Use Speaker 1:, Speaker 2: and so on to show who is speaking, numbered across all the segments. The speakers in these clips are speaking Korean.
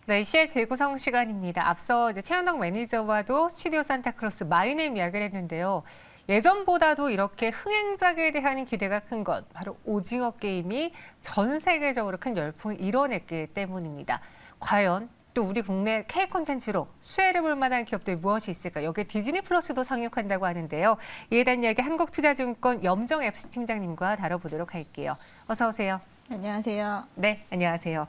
Speaker 1: 네, 이시의 재구성 시간입니다. 앞서 이제 최현덕 매니저와도 스튜디오 산타클로스 마이네임 이야기를 했는데요. 예전보다도 이렇게 흥행작에 대한 기대가 큰 것, 바로 오징어 게임이 전 세계적으로 큰 열풍을 이뤄냈기 때문입니다. 과연 또 우리 국내 K 콘텐츠로 수혜를 볼 만한 기업들이 무엇이 있을까? 여기에 디즈니 플러스도 상륙한다고 하는데요. 이에 대한 이야기 한국투자증권 염정 앱스 팀장님과 다뤄보도록 할게요. 어서 오세요.
Speaker 2: 안녕하세요.
Speaker 1: 네, 안녕하세요.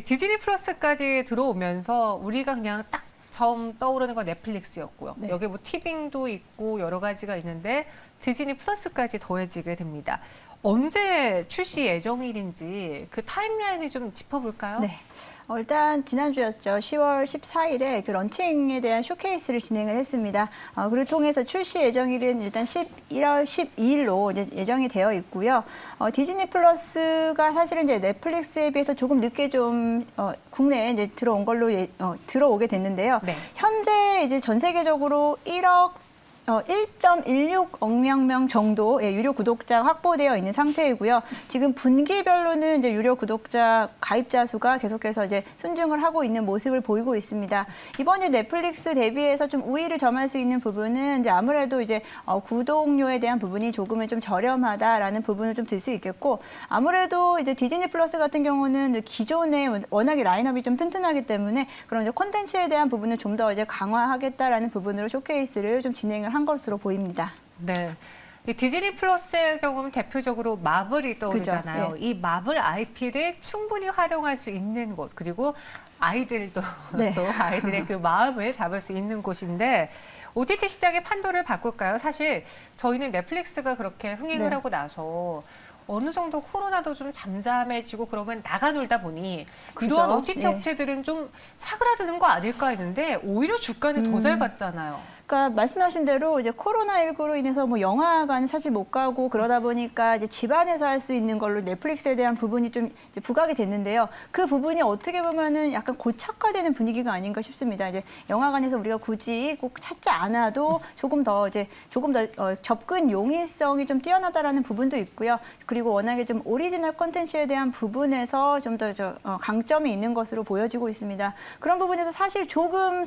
Speaker 1: 디즈니 플러스까지 들어오면서 우리가 그냥 딱 처음 떠오르는 건 넷플릭스였고요.
Speaker 2: 네.
Speaker 1: 여기 뭐 티빙도 있고 여러 가지가 있는데 디즈니 플러스까지 더해지게 됩니다. 언제 출시 예정일인지 그 타임라인을 좀 짚어볼까요?
Speaker 2: 네. 일단 지난주였죠. 10월 14일에 그 런칭에 대한 쇼케이스를 진행을 했습니다. 그를 통해서 출시 예정일은 일단 11월 12일로 이제 예정이 되어 있고요. 디즈니 플러스가 사실은 이제 넷플릭스에 비해서 조금 늦게 좀 국내에 이제 들어온 걸로 들어오게 됐는데요.
Speaker 1: 네.
Speaker 2: 현재 이제 전 세계적으로 1.16억 명 정도의 유료 구독자 확보되어 있는 상태이고요. 지금 분기별로는 이제 유료 구독자 가입자 수가 계속해서 이제 순증을 하고 있는 모습을 보이고 있습니다. 이번에 넷플릭스 대비해서 좀 우위를 점할 수 있는 부분은 이제 아무래도 이제 구독료에 대한 부분이 조금은 좀 저렴하다라는 부분을 좀 들 수 있겠고, 아무래도 이제 디즈니 플러스 같은 경우는 기존에 워낙에 라인업이 좀 튼튼하기 때문에 그런 이제 콘텐츠에 대한 부분을 좀 더 이제 강화하겠다라는 부분으로 쇼케이스를 좀 진행을 한 것으로 보입니다.
Speaker 1: 네. 이 디즈니 플러스의 경우는 대표적으로 마블이 떠오르잖아요.
Speaker 2: 그죠.
Speaker 1: 이 마블 IP를 충분히 활용할 수 있는 곳, 그리고 아이들도
Speaker 2: 네.
Speaker 1: 또 아이들의 그 마음을 잡을 수 있는 곳인데 OTT 시장의 판도를 바꿀까요? 사실 저희는 넷플릭스가 그렇게 흥행을
Speaker 2: 네.
Speaker 1: 하고 나서 어느 정도 코로나도 좀 잠잠해지고 그러면 나가 놀다 보니
Speaker 2: 그죠.
Speaker 1: 이러한 OTT
Speaker 2: 예.
Speaker 1: 업체들은 좀 사그라드는 거 아닐까 했는데 오히려 주가는 더 잘 갔잖아요.
Speaker 2: 그러니까 말씀하신 대로 이제 코로나19로 인해서 뭐 영화관은 사실 못 가고 그러다 보니까 이제 집안에서 할 수 있는 걸로 넷플릭스에 대한 부분이 좀 이제 부각이 됐는데요. 그 부분이 어떻게 보면은 약간 고착화되는 분위기가 아닌가 싶습니다. 이제 영화관에서 우리가 굳이 꼭 찾지 않아도 조금 더 접근 용이성이 좀 뛰어나다라는 부분도 있고요. 그리고 워낙에 좀 오리지널 콘텐츠에 대한 부분에서 좀 더 강점이 있는 것으로 보여지고 있습니다. 그런 부분에서 사실 조금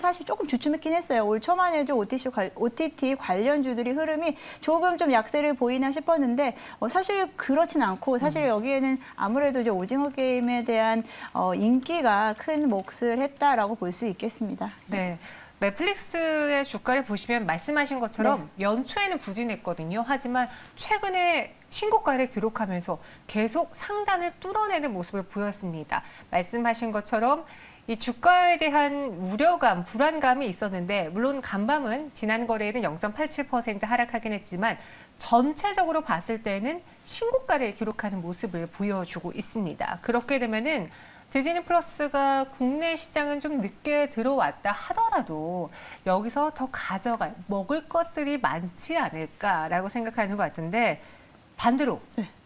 Speaker 2: 주춤했긴 했어요. 올 초반에 좀 OTT 관련주들이 흐름이 조금 좀 약세를 보이나 싶었는데 사실 그렇진 않고 사실 여기에는 아무래도 이제 오징어 게임에 대한 인기가 큰 몫을 했다라고 볼 수 있겠습니다.
Speaker 1: 네. 넷플릭스의 주가를 보시면 말씀하신 것처럼 연초에는 부진했거든요. 하지만 최근에 신고가를 기록하면서 계속 상단을 뚫어내는 모습을 보였습니다. 말씀하신 것처럼 이 주가에 대한 우려감, 불안감이 있었는데 물론 간밤은 지난 거래일은 0.87% 하락하긴 했지만 전체적으로 봤을 때는 신고가를 기록하는 모습을 보여주고 있습니다. 그렇게 되면은 디즈니 플러스가 국내 시장은 좀 늦게 들어왔다 하더라도 여기서 더 가져갈, 먹을 것들이 많지 않을까라고 생각하는 것 같은데 반대로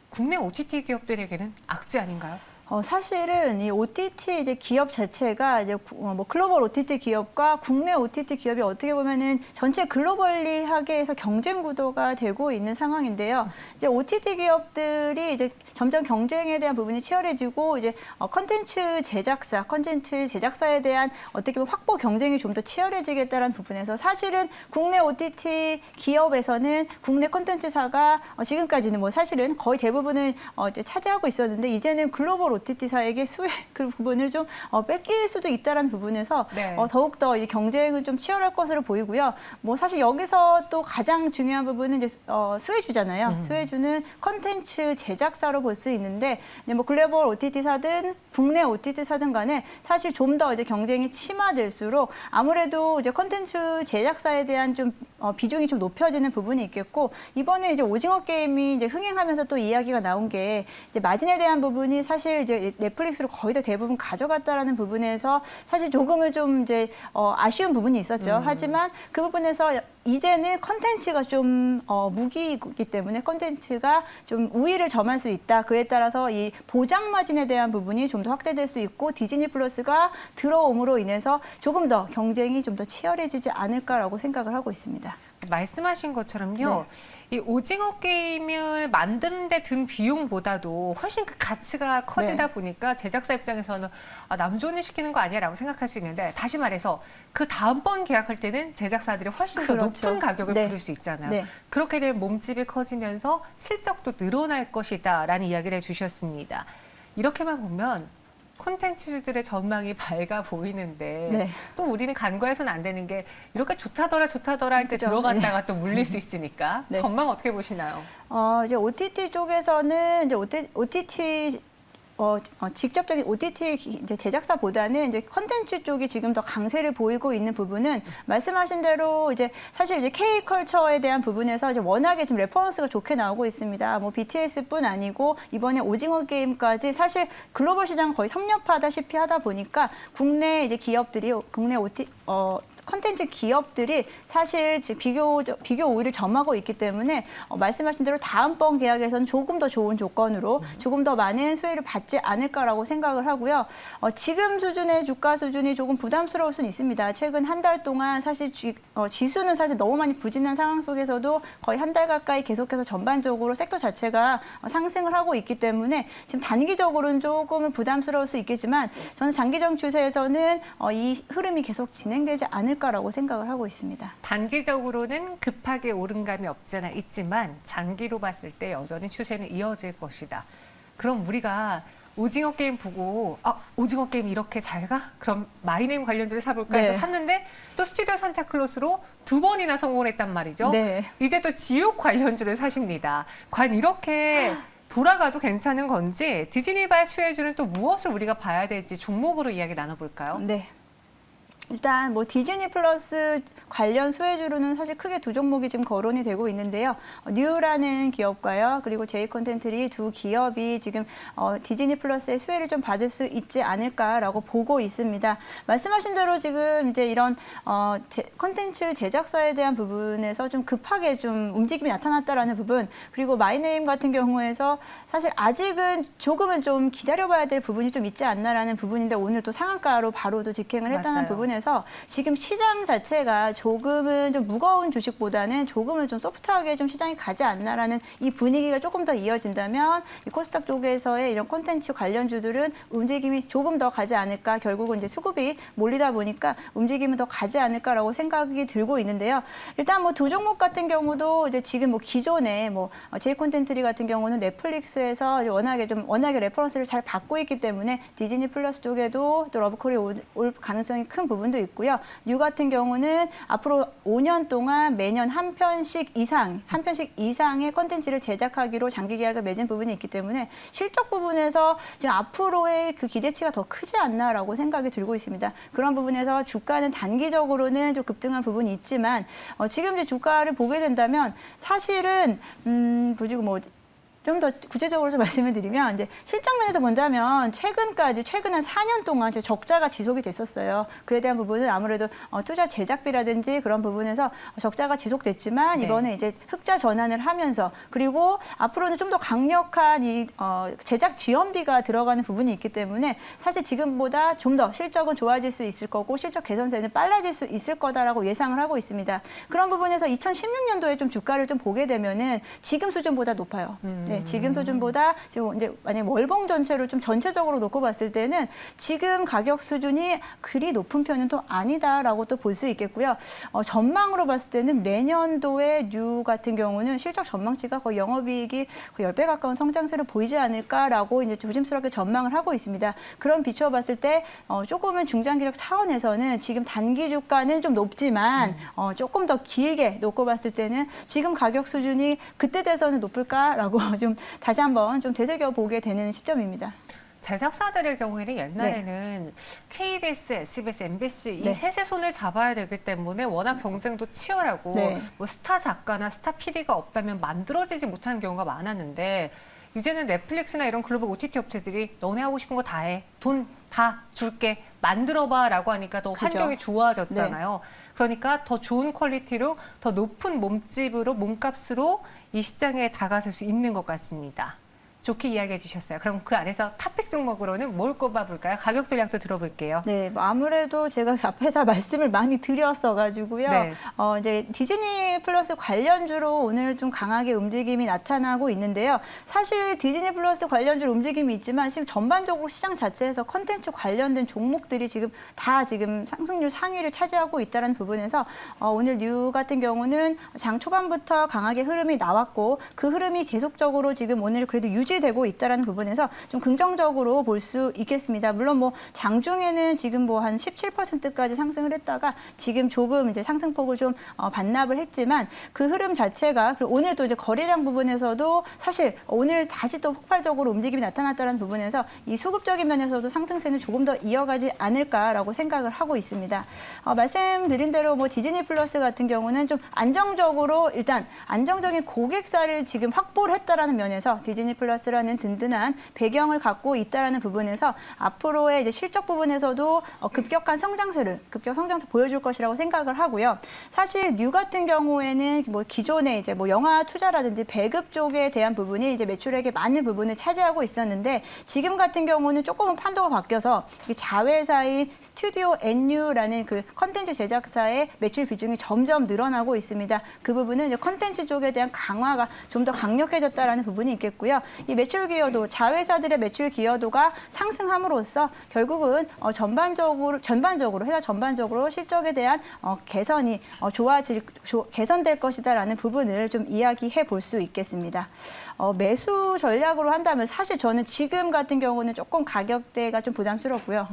Speaker 1: 국내 OTT 기업들에게는 악재 아닌가요?
Speaker 2: 사실은 이 OTT 이제 기업 자체가 이제 뭐 글로벌 OTT 기업과 국내 OTT 기업이 어떻게 보면은 전체 글로벌리하게 해서 경쟁 구도가 되고 있는 상황인데요. 이제 OTT 기업들이 이제 점점 경쟁에 대한 부분이 치열해지고 이제 콘텐츠 제작사에 대한 어떻게 보면 확보 경쟁이 좀 더 치열해지겠다라는 부분에서 사실은 국내 OTT 기업에서는 국내 콘텐츠사가 지금까지는 뭐 사실은 거의 대부분을 이제 차지하고 있었는데 이제는 글로벌 OTT사에게 수혜 그 부분을 좀 뺏길 수도 있다라는 부분에서 더욱더 이제 경쟁은 좀 치열할 것으로 보이고요. 뭐 사실 여기서 또 가장 중요한 부분은 이제 수혜주잖아요. 수혜주는 콘텐츠 제작사로 볼 수 있는데 이제 뭐 글로벌 OTT사든 국내 OTT사든 간에 사실 좀 더 이제 경쟁이 심화될수록 아무래도 이제 콘텐츠 제작사에 대한 좀 비중이 좀 높여지는 부분이 있겠고 이번에 이제 오징어 게임이 이제 흥행하면서 또 이야기가 나온 게 이제 마진에 대한 부분이 사실 이제 넷플릭스로 거의 다 대부분 가져갔다라는 부분에서 사실 조금은 좀 이제 아쉬운 부분이 있었죠. 하지만 그 부분에서 이제는 컨텐츠가 좀 무기이기 때문에 컨텐츠가 좀 우위를 점할 수 있다. 그에 따라서 이 보장 마진에 대한 부분이 좀 더 확대될 수 있고 디즈니 플러스가 들어옴으로 인해서 조금 더 경쟁이 좀 더 치열해지지 않을까라고 생각을 하고 있습니다.
Speaker 1: 말씀하신 것처럼요. 이 오징어 게임을 만드는데 든 비용보다도 훨씬 그 가치가 커지다 보니까 제작사 입장에서는 아, 남 좋은 일 시키는 거 아니야라고 생각할 수 있는데 다시 말해서 그 다음번 계약할 때는 제작사들이 훨씬 더
Speaker 2: 그렇죠.
Speaker 1: 높은 가격을
Speaker 2: 네.
Speaker 1: 부를 수 있잖아요.
Speaker 2: 네.
Speaker 1: 그렇게 되면 몸집이 커지면서 실적도 늘어날 것이다라는 이야기를 해주셨습니다. 이렇게만 보면 콘텐츠들의 전망이 밝아 보이는데
Speaker 2: 네.
Speaker 1: 또 우리는 간과해서는 안 되는 게 이렇게 좋다더라 할 때
Speaker 2: 그죠.
Speaker 1: 들어갔다가 또 물릴 수 있으니까
Speaker 2: 네.
Speaker 1: 전망 어떻게 보시나요?
Speaker 2: 이제 OTT 쪽에서는 이제 OTT 직접적인 OTT 이제 제작사보다는 이제 컨텐츠 쪽이 지금 더 강세를 보이고 있는 부분은 말씀하신 대로 이제 사실 이제 K-컬처에 대한 부분에서 이제 워낙에 지금 레퍼런스가 좋게 나오고 있습니다. 뭐 BTS뿐 아니고 이번에 오징어 게임까지 사실 글로벌 시장 거의 섭렵하다시피 하다 보니까 국내 이제 기업들이 국내 컨텐츠 기업들이 사실 지금 비교 우위를 점하고 있기 때문에 말씀하신 대로 다음번 계약에서는 조금 더 좋은 조건으로 조금 더 많은 수혜를 받지 않을까라고 생각을 하고요. 지금 수준의 주가 수준이 조금 부담스러울 수는 있습니다. 최근 한 달 동안 사실 지수는 사실 너무 많이 부진한 상황 속에서도 거의 한 달 가까이 계속해서 전반적으로 섹터 자체가 상승을 하고 있기 때문에 지금 단기적으로는 조금은 부담스러울 수 있겠지만 저는 장기적 추세에서는 이 흐름이 계속 진행되지 않을까라고 생각을 하고 있습니다.
Speaker 1: 단기적으로는 급하게 오른 감이 없잖아 있지만 장기로 봤을 때 여전히 추세는 이어질 것이다. 그럼 우리가 오징어 게임 보고 오징어 게임 이렇게 잘 가? 그럼 마이네임 관련주를 사볼까 해서
Speaker 2: 네.
Speaker 1: 샀는데 또 스튜디오 산타클로스로 2번이나 성공을 했단 말이죠.
Speaker 2: 네.
Speaker 1: 이제 또 지옥 관련주를 사십니다. 과연 이렇게 돌아가도 괜찮은 건지 디즈니바의 수혜주는 또 무엇을 우리가 봐야 될지 종목으로 이야기 나눠볼까요?
Speaker 2: 네. 일단 뭐 디즈니 플러스 관련 수혜주로는 사실 크게 두 종목이 지금 거론이 되고 있는데요. 뉴라는 기업과요. 그리고 제이 컨텐츠리 두 기업이 지금 디즈니 플러스의 수혜를 좀 받을 수 있지 않을까라고 보고 있습니다. 말씀하신 대로 지금 이제 이런 컨텐츠 제작사에 대한 부분에서 좀 급하게 좀 움직임이 나타났다라는 부분, 그리고 마이네임 같은 경우에서 사실 아직은 조금은 좀 기다려봐야 될 부분이 좀 있지 않나라는 부분인데 오늘 또 상한가로 바로도 직행을 했다는
Speaker 1: 맞아요.
Speaker 2: 부분에서 지금 시장 자체가 조금은 좀 무거운 주식보다는 조금은 좀 소프트하게 좀 시장이 가지 않나라는 이 분위기가 조금 더 이어진다면 이 코스닥 쪽에서의 이런 콘텐츠 관련주들은 움직임이 조금 더 가지 않을까, 결국은 이제 수급이 몰리다 보니까 움직임은 더 가지 않을까라고 생각이 들고 있는데요. 일단 뭐 두 종목 같은 경우도 이제 지금 뭐 기존에 뭐 제이 콘텐츠리 같은 경우는 넷플릭스에서 워낙에 레퍼런스를 잘 받고 있기 때문에 디즈니 플러스 쪽에도 또 러브콜이 올 가능성이 큰 부분도 있고요. 뉴 같은 경우는 앞으로 5년 동안 매년 한 편씩 이상의 컨텐츠를 제작하기로 장기 계약을 맺은 부분이 있기 때문에 실적 부분에서 지금 앞으로의 그 기대치가 더 크지 않나라고 생각이 들고 있습니다. 그런 부분에서 주가는 단기적으로는 좀 급등한 부분이 있지만 지금 이제 주가를 보게 된다면 사실은 뭐 좀 더 구체적으로 좀 말씀을 드리면 이제 실적면에서 본다면 최근 한 4년 동안 적자가 지속이 됐었어요. 그에 대한 부분은 아무래도 투자 제작비라든지 그런 부분에서 적자가 지속됐지만 이번에 이제 흑자 전환을 하면서 그리고 앞으로는 좀 더 강력한 이 제작 지원비가 들어가는 부분이 있기 때문에 사실 지금보다 좀 더 실적은 좋아질 수 있을 거고 실적 개선세는 빨라질 수 있을 거다라고 예상을 하고 있습니다. 그런 부분에서 2016년도에 좀 주가를 좀 보게 되면은 지금 수준보다 높아요. 네, 지금 수준보다 지금 이제 만약 월봉 전체로 좀 전체적으로 놓고 봤을 때는 지금 가격 수준이 그리 높은 편은 또 아니다라고 또 볼 수 있겠고요. 전망으로 봤을 때는 내년도에 뉴 같은 경우는 실적 전망치가 거의 영업이익이 거의 10배 가까운 성장세를 보이지 않을까라고 이제 조심스럽게 전망을 하고 있습니다. 그럼 비추어 봤을 때 조금은 중장기적 차원에서는 지금 단기 주가는 좀 높지만 조금 더 길게 놓고 봤을 때는 지금 가격 수준이 그때 돼서는 높을까라고 좀 다시 한번 좀 되새겨보게 되는 시점입니다.
Speaker 1: 제작사들의 경우에는 옛날에는 KBS, SBS, MBC 이 셋의 손을 잡아야 되기 때문에 워낙 경쟁도 치열하고 뭐 스타 작가나 스타 PD가 없다면 만들어지지 못하는 경우가 많았는데 이제는 넷플릭스나 이런 글로벌 OTT 업체들이 너네 하고 싶은 거 다 해. 돈 다 줄게. 만들어봐 라고 하니까 더 환경이 좋아졌잖아요. 그러니까 더 좋은 퀄리티로 더 높은 몸집으로 몸값으로 이 시장에 다가설 수 있는 것 같습니다. 좋게 이야기해 주셨어요. 그럼 그 안에서 탑픽 종목으로는 뭘 꼽아볼까요? 가격 전략도 들어볼게요.
Speaker 2: 네, 뭐 아무래도 제가 앞에서 말씀을 많이 드렸어가지고요.
Speaker 1: 네.
Speaker 2: 이제 디즈니 플러스 관련주로 오늘 좀 강하게 움직임이 나타나고 있는데요. 사실 디즈니 플러스 관련주 움직임이 있지만 지금 전반적으로 시장 자체에서 컨텐츠 관련된 종목들이 지금 다 지금 상승률 상위를 차지하고 있다는 부분에서 오늘 뉴 같은 경우는 장 초반부터 강하게 흐름이 나왔고 그 흐름이 계속적으로 지금 오늘 그래도 유지되고 있다는 부분에서 좀 긍정적으로 볼 수 있겠습니다. 물론 뭐 장중에는 지금 뭐 한 17%까지 상승을 했다가 지금 조금 이제 상승폭을 좀 반납을 했지만 그 흐름 자체가 그리고 오늘 또 이제 거래량 부분에서도 사실 오늘 다시 또 폭발적으로 움직임이 나타났다는 부분에서 이 수급적인 면에서도 상승세는 조금 더 이어가지 않을까라고 생각을 하고 있습니다. 말씀드린 대로 뭐 디즈니 플러스 같은 경우는 좀 안정적으로 일단 안정적인 고객사를 지금 확보를 했다라는 면에서 디즈니 플러스라는 든든한 배경을 갖고 있다라는 부분에서 앞으로의 이제 실적 부분에서도 급격 성장세 보여줄 것이라고 생각을 하고요. 사실 뉴 같은 경우에는 뭐 기존에 이제 뭐 영화 투자라든지 배급 쪽에 대한 부분이 이제 매출액의 많은 부분을 차지하고 있었는데 지금 같은 경우는 조금은 판도가 바뀌어서 자회사인 스튜디오 NU라는 그 컨텐츠 제작사의 매출 비중이 점점 늘어나고 있습니다. 그 부분은 이제 컨텐츠 쪽에 대한 강화가 좀 더 강력해졌다라는 부분이 있겠고요. 이 매출 기여도 자회사들의 매출 기여도가 상승함으로써 결국은 회사 전반적으로 실적에 대한 개선이 개선될 것이다라는 부분을 좀 이야기해 볼 수 있겠습니다. 매수 전략으로 한다면 사실 저는 지금 같은 경우는 조금 가격대가 좀 부담스럽고요.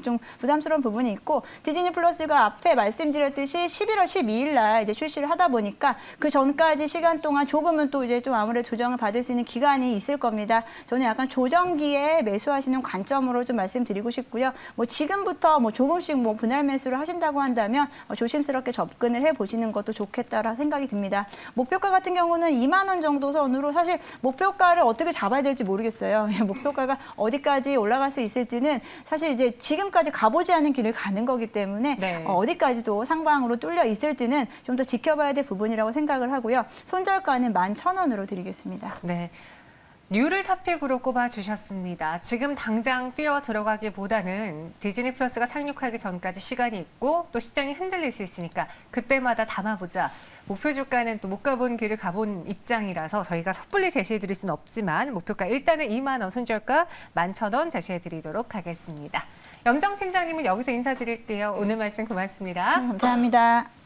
Speaker 2: 좀 부담스러운 부분이 있고 디즈니 플러스가 앞에 말씀드렸듯이 11월 12일 날 이제 출시를 하다 보니까 그 전까지 시간 동안 조금은 또 이제 좀 아무래도 조정을 받을 수 있는 기간이 있을 겁니다. 저는 약간 조정기에 매수하시는 관점으로 좀 말씀드리고 싶고요. 뭐 지금부터 뭐 조금씩 뭐 분할 매수를 하신다고 한다면 조심스럽게 접근을 해 보시는 것도 좋겠다라 생각이 듭니다. 목표가 같은 경우는 2만 원 정도 선으로 사실 목표가를 어떻게 잡아야 될지 모르겠어요. 목표가가 어디까지 올라갈 수 있을지는 사실 이제 지금까지 가보지 않은 길을 가는 거기 때문에
Speaker 1: 네.
Speaker 2: 어디까지도 상방으로 뚫려 있을지는 좀 더 지켜봐야 될 부분이라고 생각을 하고요. 손절가는 11,000원으로 드리겠습니다.
Speaker 1: 네. 뉴를 탑픽으로 꼽아주셨습니다. 지금 당장 뛰어 들어가기보다는 디즈니 플러스가 상륙하기 전까지 시간이 있고 또 시장이 흔들릴 수 있으니까 그때마다 담아보자. 목표 주가는 또 못 가본 길을 가본 입장이라서 저희가 섣불리 제시해드릴 수는 없지만 목표가 일단은 2만 원, 손절가 11,000원 제시해드리도록 하겠습니다. 염정 팀장님은 여기서 인사드릴게요. 오늘 말씀 고맙습니다.
Speaker 2: 감사합니다.